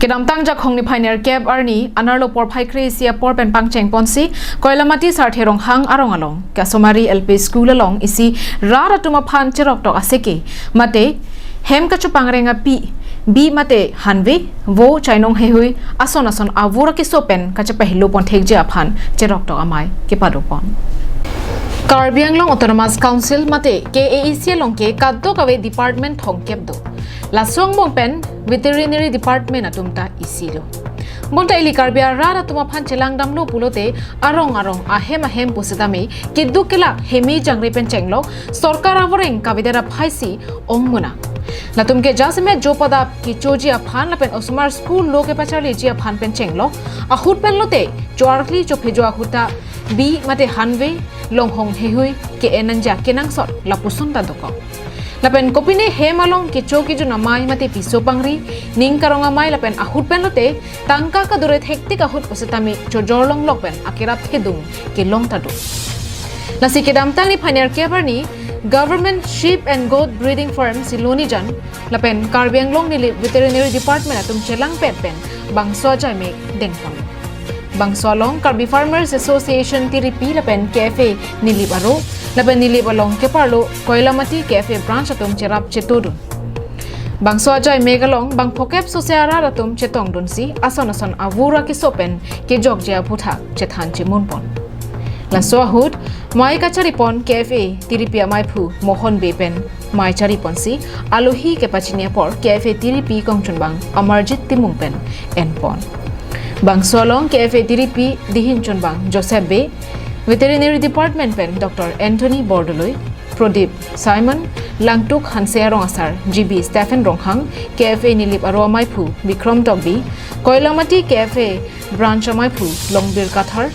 Kedam tang jak hong ni pioneer keb arni anarlo por phai kresia por pen pang cheng ponsi koilamati sarthe rong hang arong along kasomari LP school along isi rara tuma phan Cheroktok aseke mate hem kachopangreng pi bi mate hanwe wo chainong hehui ason avur keso pen kachapehlo pon thekje aphan Cheroktok amai ke padopon Karbi Anglong Autonomous Council mate KAEC long ke kaddo kawe department thong kebdo lasong mong pen veterinary department atumta isilo bonta ili Karbi rara tuma phan chelang damlo pulote arong ahem pusetami kiddu kela hemi jangri pen chenglo sarkar avoreng kavidera phaisi ongmuna latum ke jasme jopada ki choji aphan lapen osmar school loke pachali ji aphan pen chenglo ahut pen lote chwarkli chophejo ahuta bi mate hanwe long hong hehui ke enanja kenang sot lapusun ta doko lapen kopine hemalong ke choki ju namai mate piso pangri ning karonga mai lapen ahut pen lote tangka ka dure thekti ka hut positami chojorlong lokpen akirat ke dung ke long ta du lasi ke damtang ni phaner ke barni government sheep and goat breeding farm siloni jan lapen Karbi Anglong ni veterinary department atum chelang pen bangso jai me dengpang Bangsolong Karbi Farmers Association tiripi lapen cafe nilibaro lapen nilibalong ke parlo koilamati cafe branch atum cherap chetudun Bangso ajay megalong bang pokep sosiara atum chetong dunsi ason avura ke sopen ke jogja putha chethan chimunpon laso hud mai kacharipon cafe tiripi amai phu mohon bepen mai charipon si alohi ke pachinia por cafe tiripi kongchun bang amarjit timungpen enpon Bangsolong KFA tiripi dihinchon bang Joseph Bay Veterinary Department pen Dr. Anthony Bordoloi Prodip Simon Langtuk Hansearong Asar GB Stephen Ronghang KFA Nilip Aromai Phu Vikram Dogbi Koilamati KFA Branch Amai Phu Longbir Kathar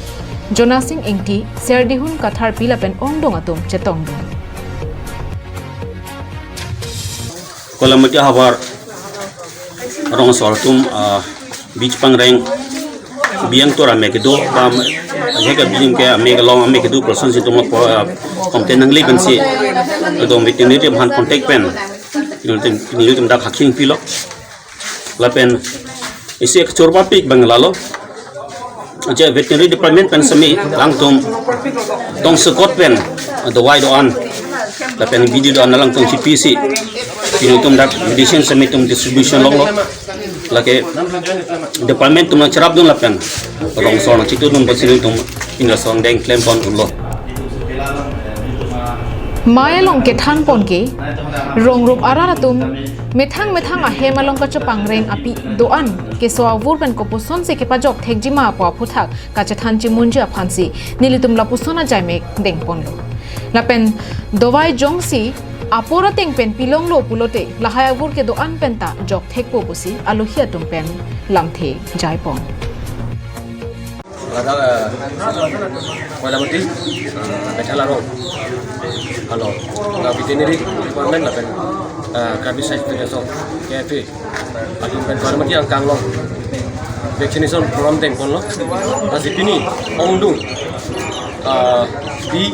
Jonasing Ingti Serdihun Kathar Pilapen Ongdong atum Chetongdong Koilamati Havar Rong Sortum Beach Pangreng biang tora mekedo pam jega bijim ke megalong mekedo person si tomo komten nang liban si do veterinary han contact pen niltum dak haking pilo lapen isi ek chorba pik banglalo je veterinary department pen sami langtum dong sekot pen do wide on lapen video do analang tong CPC niltum dak medicine sami tum distribution long lagi department tumang cerap dun lapen rong sorang citu dun basili tum inasong deng claim pon dun lo Maya long ke than pon ke rong rup arara tum methang a hemalong kachopangreng api doan ke so avur pen kopuson se ke pajok thekjima pa phuthak kachathan chimunja phansi nilitum lapusona jaimek deng pon lo lapen dowai jongsi apora teng pen pilong lo pulote lahai avur ke doan penta jok thekpo busi alohia tum pen lamthe jaipon ada koilamati bethalaro halo na veterinary department na pen Karbi site keso cafe atum pen koilamati ang kanglong vaccination program teng pon lo asipini ongdung di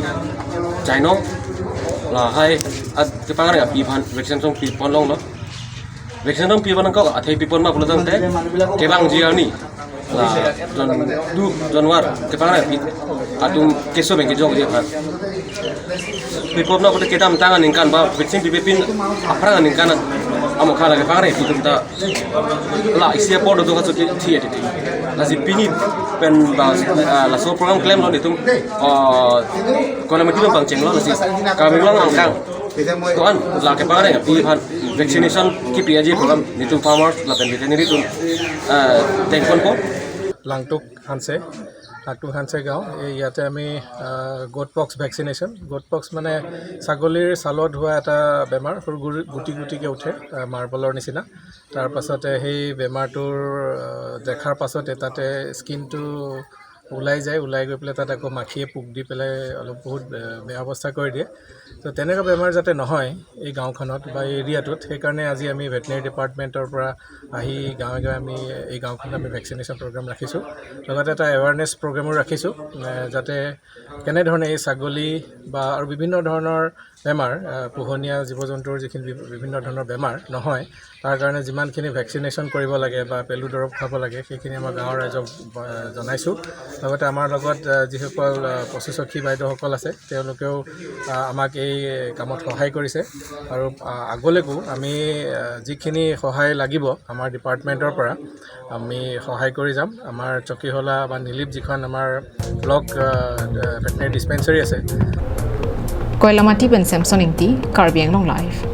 China lah hai at kepangar ya pipan vaksin song pipon long no vaksin song pipan ko athai pipon ma bulodang te kebang jia ni la du januar kepangar ya atum keso beng kejong dia kan pipon na ko ketam tangan ingkan ba vaksin pipin aprang ingkan amo khala kepangar ya pitum ta la isia pod do ka so thi ati la si pini pen ba la so program claim lo nitum kalau macam bang ceng lo nasi kami ulang angkang tuan lah kepangan ya pilihan vaccination KPI aja program itu farmers lah pen veterinary tu telepon po Langtuk Hanse গাঁও ইয়াতে আমি গোট পক্স ভ্যাকচিনেশন গোট পক্স মানে ছাগলীৰ ছালত হোৱা এটা বেমাৰ সৰু গুটিকে উঠে মাৰ্বলৰ নিচিনা তাৰ পাছতে সেই বেমাৰটোৰ দেখাৰ পাছতে তাতে স্কিনটো ওলাই গৈ পেলাই তাত আকৌ মাখিয়ে পোক দি পেলাই অলপ বহুত বেয়া অৱস্থা কৰি দিয়ে তো তেনেকুৱা বেমাৰ যাতে নহয় এই গাঁওখনত বা এই এৰিয়াটোত সেইকাৰণে আজি আমি ভেটেনেৰী ডিপাৰ্টমেণ্টৰ পৰা আহি গাঁৱে আমি এই গাঁওখনত আমি ভেকচিনেশ্যন প্ৰগ্ৰাম ৰাখিছোঁ লগতে এটা এৱাৰনেছ প্ৰগ্ৰামো ৰাখিছোঁ যাতে কেনেধৰণে এই ছাগলী বা আৰু বিভিন্ন ধৰণৰ বেমাৰ পোহনীয়া জীৱ জন্তুৰ যিখিনি বিভিন্ন ধৰণৰ বেমাৰ নহয় তাৰ কাৰণে যিমানখিনি ভেকচিনেশ্যন কৰিব লাগে বা পেলু দৰৱ খুৱাব লাগে সেইখিনি আমাৰ গাঁৱৰ ৰাইজক জনাইছোঁ লগতে আমাৰ লগত যিসকল পশুসখী বাইদেউসকল আছে তেওঁলোকেও আমাক এই কামত সহায় কৰিছে আৰু আগলৈকো আমি যিখিনি সহায় লাগিব আমাৰ ডিপাৰ্টমেণ্টৰ পৰা আমি সহায় কৰি যাম আমাৰ চকীহলা বা নিলিপ যিখন আমাৰ ব্লক ভেটেনেৰী ডিস্পেন্সাৰী আছে Koilamati Ben Samson Inti, Karbi Anglong Live.